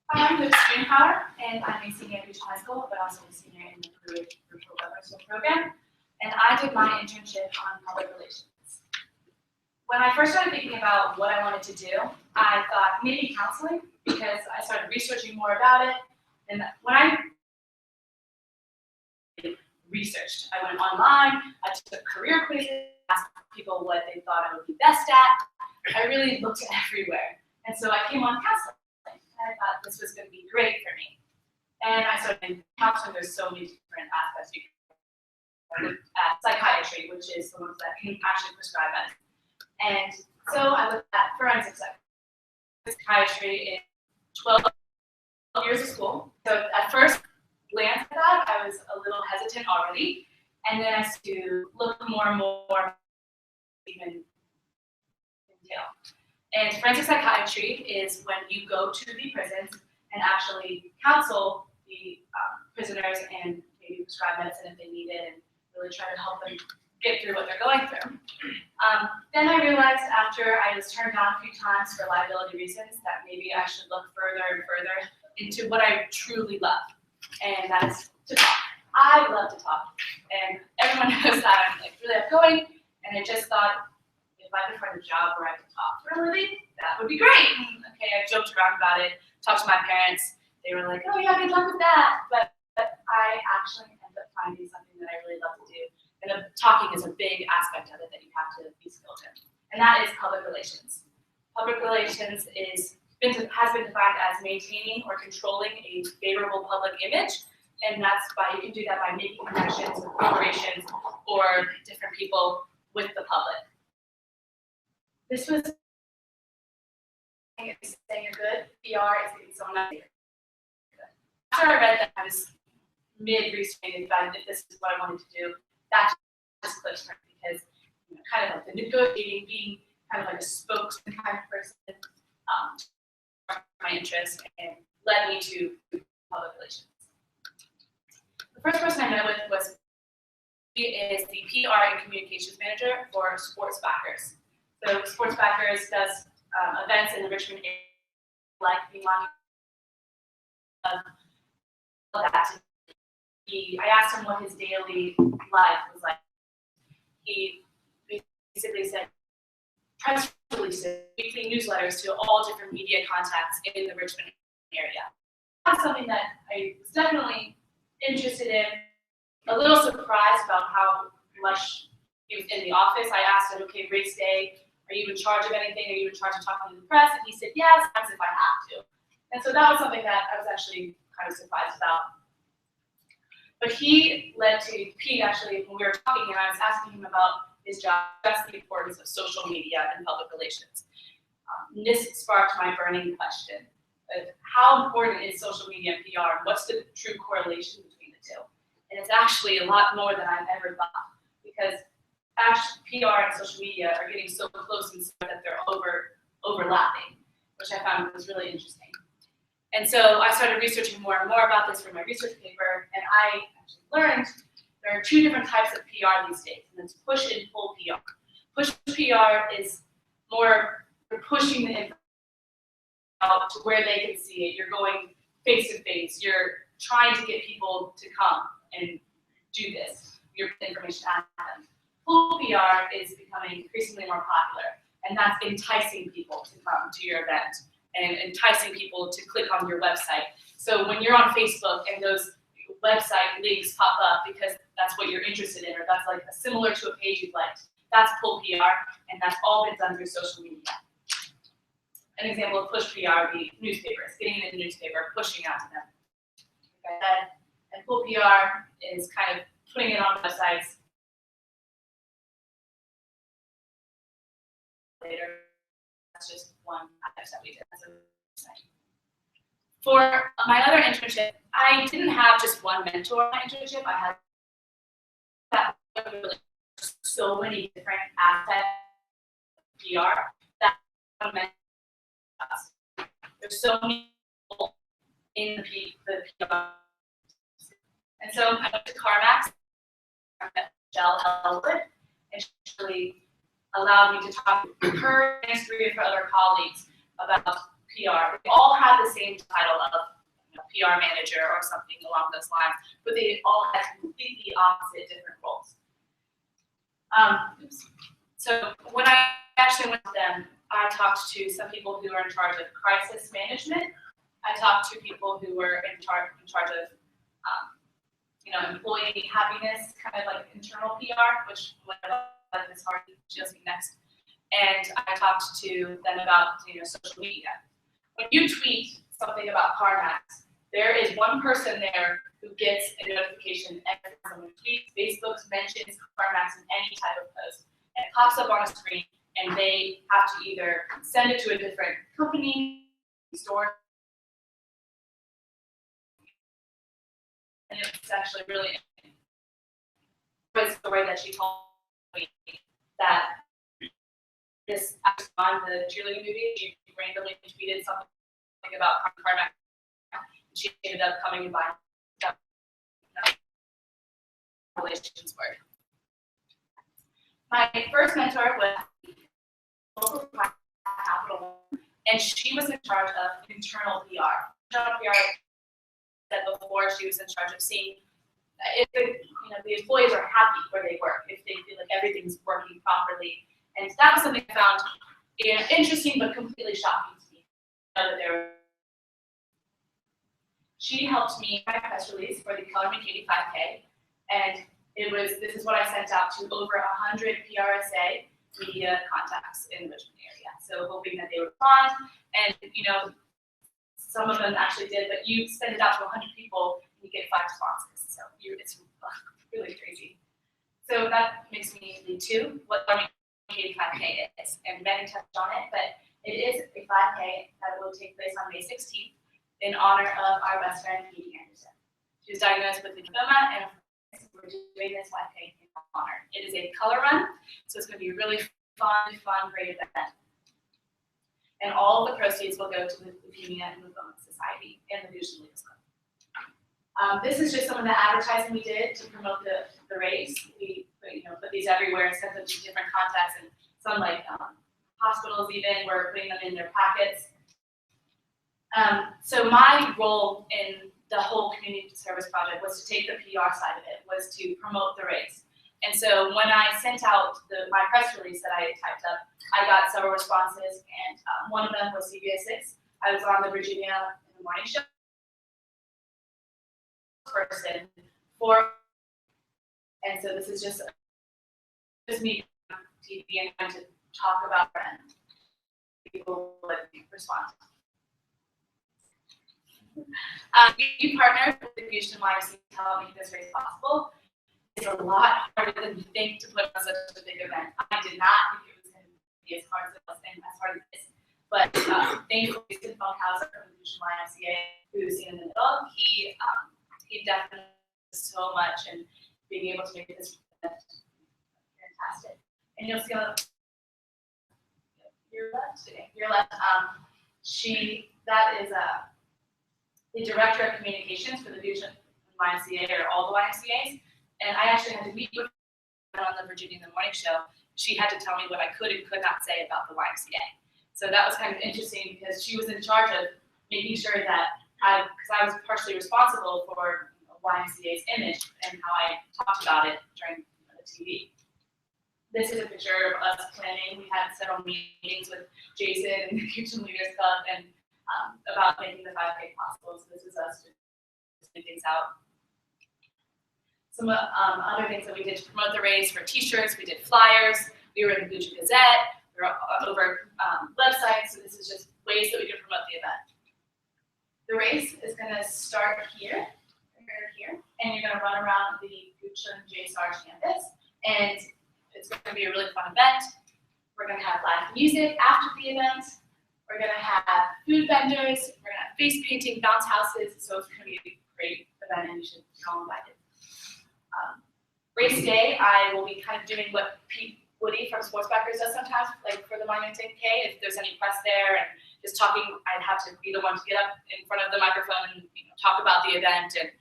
I'm with HSpoonhower, and I'm a senior at High School, but also a senior in the virtual web program. And I did my internship on public relations. When I first started thinking about what I wanted to do, I thought maybe counseling, because I started researching more about it. And when I researched, I went online, I took career quizzes, asked people what they thought I would be best at. I really looked everywhere. And so I came on counseling. And I thought this was going to be great for me. And I started in counseling. There's so many different aspects. You can look at psychiatry, which is the ones that can actually prescribe medicine. And so I looked at forensic psychiatry in 12 years of school. So at first glance at that, I was a little hesitant already. And then I started to look more and more even entail. And forensic psychiatry is when you go to the prisons and actually counsel the prisoners and maybe prescribe medicine if they need it and really try to help them get through what they're going through. Then I realized after I was turned down a few times for liability reasons that maybe I should look further and further into what I truly love, and that's to talk. I love to talk, and everyone knows that I'm like really outgoing, and I just thought, if I could find a job where I could talk for a living, that would be great. Okay, I joked around about it, talked to my parents. They were like, oh yeah, good luck with that. But I actually ended up finding something that I really love to do. And talking is a big aspect of it that you have to be skilled in. And that is public relations. Public relations has been defined as maintaining or controlling a favorable public image. And that's you can do that by making connections with corporations or different people with the public. This was saying you're good. PR is getting someone else here. After I read that, I was mid-researching about if this is what I wanted to do. That just clicked for me because kind of like the negotiating, being kind of like a spokesman kind of person, my interest and led me to public relations. The first person I met with was he is the PR and communications manager for Sports Backers. So Sports Backers does events in the Richmond area, like the that. I asked him what his daily life was like. He basically said press releases, weekly newsletters to all different media contacts in the Richmond area. That's something that I was definitely interested in. A little surprised about how much he was in the office. I asked him, okay, race day, are you in charge of anything? Are you in charge of talking to the press? And he said, yes, sometimes if I have to. And so that was something that I was actually kind of surprised about. But he led to Pete actually, when we were talking, and I was asking him about his job, that's the importance of social media and public relations. This sparked my burning question of how important is social media and PR, and what's the true correlation between the two? And it's actually a lot more than I've ever thought, because actually PR and social media are getting so close and so that they're overlapping, which I found was really interesting. And so I started researching more and more about this for my research paper, and I actually learned there are two different types of PR these days, and it's push and pull PR. Push PR is more you're pushing the information out to where they can see it. You're going face to face. You're trying to get people to come and do this. Your information at them. Pull PR is becoming increasingly more popular, and that's enticing people to come to your event and enticing people to click on your website. So when you're on Facebook and those website links pop up because that's what you're interested in, or that's like similar to a page you've liked, that's pull PR, and that's all been done through social media. An example of push PR would be newspapers, getting in the newspaper, pushing out to them. Like I said, and pull PR is kind of putting it on websites. Later, that's just one aspect that we did as a website. For my other internship, I didn't have just one mentor on my internship. I had so many different aspects of PR that meant there's so many people in the PR. And so I went to CarMax, I met Michelle Elwood, and she actually allowed me to talk to her and 3 of her other colleagues about PR. They all had the same title of PR manager or something along those lines, but they all had completely opposite different roles. So when I actually went to them, I talked to some people who are in charge of crisis management. I talked to people who were in charge of employee happiness, kind of like internal PR, which is hard to just be next. And I talked to them about social media. When you tweet something about CarMax, there is one person there who gets a notification every time someone tweets, Facebook mentions CarMax in any type of post. And it pops up on a screen, and they have to either send it to a different company, store. And it's actually really was the way that she told me that this on the cheerleading movie, she randomly tweeted something about CarMax. She ended up coming and buying relations work. My first mentor was local capital, and she was in charge of internal PR. Internal PR said before, she was in charge of seeing if the employees are happy where they work, if they feel like everything's working properly. And that was something I found interesting but completely shocking to me. She helped me write a press release for the Color Me Katie 5K, and this is what I sent out to over 100 PRSA media contacts in the Richmond area. So hoping that they would respond, and some of them actually did, but you send it out to 100 people and you get 5 responses. So it's really crazy. So that makes me lead to what Color Me Katie 5K is, and Megan touched on it, but it is a 5K that will take place on May 16th in honor of our best friend, Katie Anderson. She was diagnosed with lymphoma, and we're doing this 5K in honor. It is a color run, so it's going to be a really fun, great event. And all of the proceeds will go to the Leukemia and Lymphoma Society and the Vision Leagues Club. This is just some of the advertising we did to promote the race. We put these everywhere and sent them to different contacts, and some hospitals even were putting them in their packets. So my role in the whole community service project was to take the PR side of it, was to promote the race. And so when I sent out my press release that I typed up, I got several responses, and one of them was CBS 6. I was on the Virginia in the Morning Show person and so this is just me on TV and trying to talk about it, and people would respond. We partnered with the Houston YMCA to help make this race possible. It's a lot harder than you think to put on such a big event. I did not think it was going to be as hard as it was, and as hard as it is. But thankfully, HSpoonhower from the Houston YMCA, who's in the middle, he definitely did so much, and being able to make this event fantastic. And you'll see on your left, that is the director of communications for the Vision YMCA, or all the YMCAs. And I actually had to meet with her on the Virginia in the Morning Show. She had to tell me what I could and could not say about the YMCA. So that was kind of interesting, because she was in charge of making sure that because I was partially responsible for YMCA's image and how I talked about it during the TV. This is a picture of us planning. We had several meetings with Jason and the Kitchen Leaders Club and about making the 5K possible. So this is us just doing things out. Some other things that we did to promote the race were T-shirts. We did flyers. We were in the Gucci Gazette. We were over websites. So this is just ways that we can promote the event. The race is going to start here, and you're going to run around the Gucci and JSR campus. And it's going to be a really fun event. We're going to have live music after the event. We're going to have food vendors. We're going to have face painting, bounce houses. So it's going to be a great event, and you should be all invited. Race day, I will be kind of doing what Pete Woody from Sports Backers does sometimes, like for the Monument 10K. If there's any press there and just talking, I'd have to be the one to get up in front of the microphone and talk about the event, and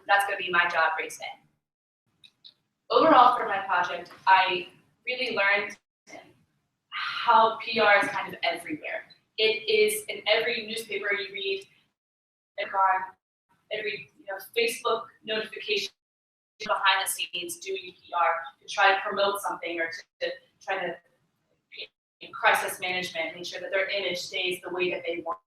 that's going to be my job race day. Overall, for my project, I really learned how PR is kind of everywhere. It is in every newspaper you read, every Facebook notification behind the scenes doing PR to try to promote something or to try to crisis management, make sure that their image stays the way that they want,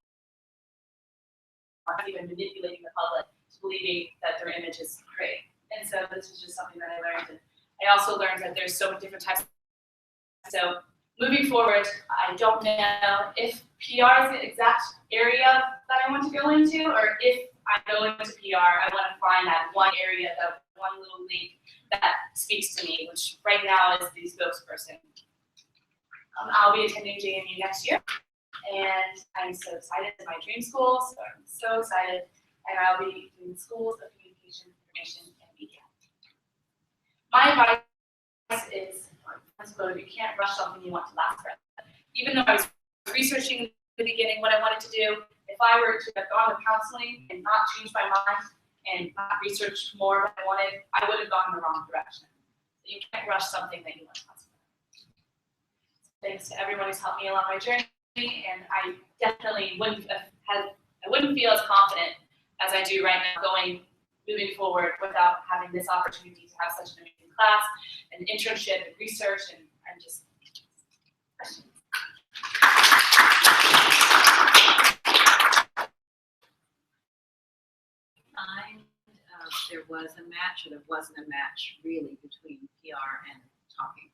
not even manipulating the public to believing that their image is great. And so this is just something that I learned. And I also learned that there's so many different types. So moving forward, I don't know if PR is the exact area that I want to go into, or if I go into PR, I want to find that one area, that one little link that speaks to me, which right now is the spokesperson. I'll be attending JMU next year, and I'm so excited. It's my dream school, so I'm so excited. And I'll be doing schools of communication, information, and media. My advice is, you can't rush something you want to last forever. Even though I was researching in the beginning what I wanted to do, if I were to have gone to counseling and not changed my mind and not researched more what I wanted, I would have gone in the wrong direction. So you can't rush something that you want to last forever. Thanks to everyone who's helped me along my journey, and I definitely wouldn't feel as confident as I do right now moving forward without having this opportunity to have such an amazing class, an internship, and research, and just questions. There was a match, or there wasn't a match really between PR and talking.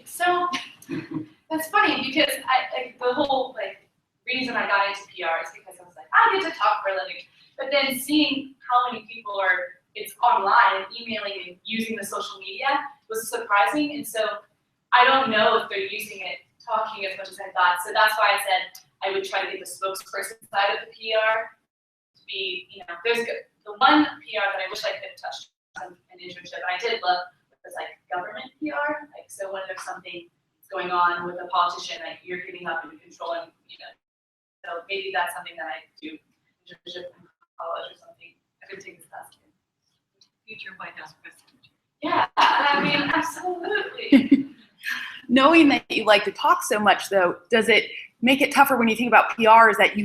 So that's funny because the whole reason I got into PR is because I was like, I get to talk for a living. But then seeing how many people it's online and emailing and using the social media was surprising. And so I don't know if they're using it talking as much as I thought. So that's why I said I would try to get the spokesperson side of the PR to be, there's the one PR that I wish I could have touched on an internship, and I did love, was government PR. So when there's something going on with a politician, you're giving up and controlling, so maybe that's something that I do internship in college or something. I could take this class again. Future White House president. Yeah, I mean, absolutely. Knowing that you like to talk so much, though, does it make it tougher when you think about PR? Is that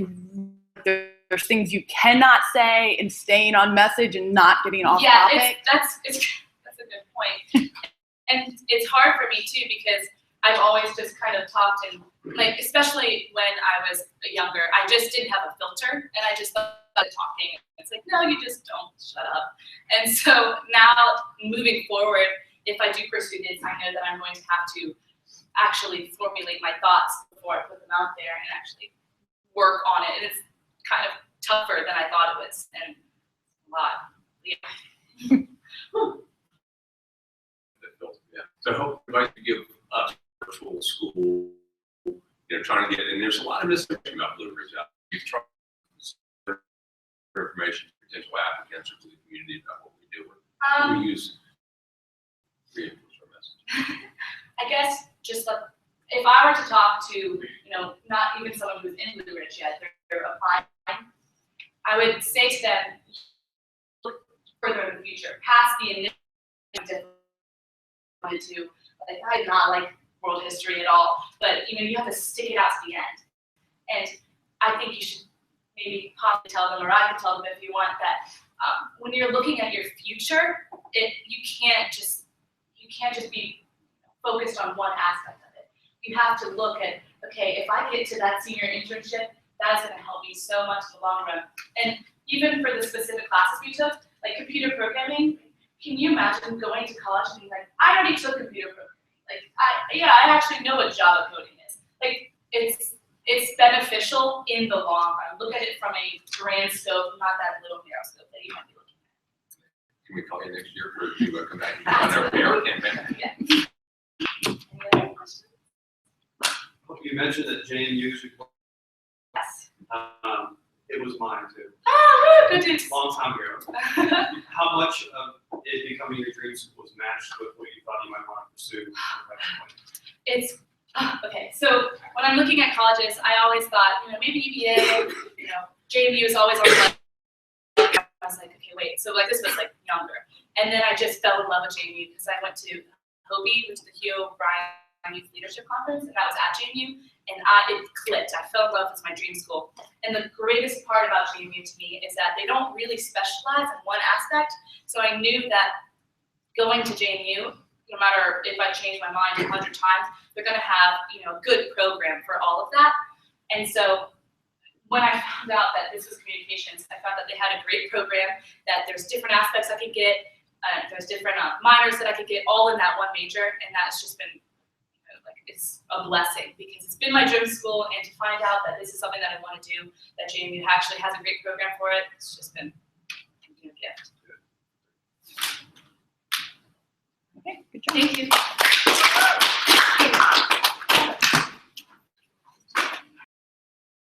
there's things you cannot say and staying on message and not getting off topic? That's a good point. And it's hard for me too because I've always just kind of talked and especially when I was younger, I just didn't have a filter and I just started talking. It's like, no, you just don't shut up. And so now moving forward, if I do pursue this, I know that I'm going to have to actually formulate my thoughts before I put them out there and actually work on it. And it's kind of tougher than I thought it was, and a lot. Yeah. So I hope everybody can give up virtual school, trying to get, and there's a lot of misinformation about Blue Ridge out there. We've tried information to potential applicants or to the community about what we do. We use reinforce our message. I guess just if I were to talk to, not even someone who's in Blue Ridge yet, they're applying, I would say to them, look further in the future, past the initial wanted to, I did not like world history at all, but you have to stick it out to the end. And I think you should maybe possibly tell them, or I can tell them if you want, that when you're looking at your future, you can't just be focused on one aspect of it. You have to look at, okay, if I get to that senior internship, that's going to help me so much in the long run. And even for the specific classes we took, like computer programming, can you imagine going to college and being like, I already took computer programming. I actually know what Java coding is. It's beneficial in the long run. Look at it from a grand scope, not that little narrow scope that you might be looking at. Can we call you next year for you to come back and run our PR campaign? Yeah. Any other questions? You mentioned that JMU should. Yes. It was mine too. Oh, good news. Long time ago. How much of it becoming your dreams was matched with what you thought you might want to pursue? It's okay. So when I'm looking at colleges, I always thought, maybe EBA, JMU is always on the list. I was like, okay, wait. So this was younger, and then I just fell in love with JMU because I went to Hobie, which is the Hugh O'Brien youth leadership conference, and that was at JMU, and it clicked. I fell in love with my dream school. And the greatest part about JMU to me is that they don't really specialize in one aspect. So I knew that going to JMU, no matter if I change my mind 100 times, they're going to have, you know, a good program for all of that. And so when I found out that this was communications, I found that they had a great program, that there's different aspects I could get, there's different minors that I could get all in that one major, and that's just been, you know, like, it's a blessing because it's been my dream school, and to find out that this is something that I want to do, that JMU actually has a great program for it, it's just been, you know, a gift. Okay, good job. Thank you.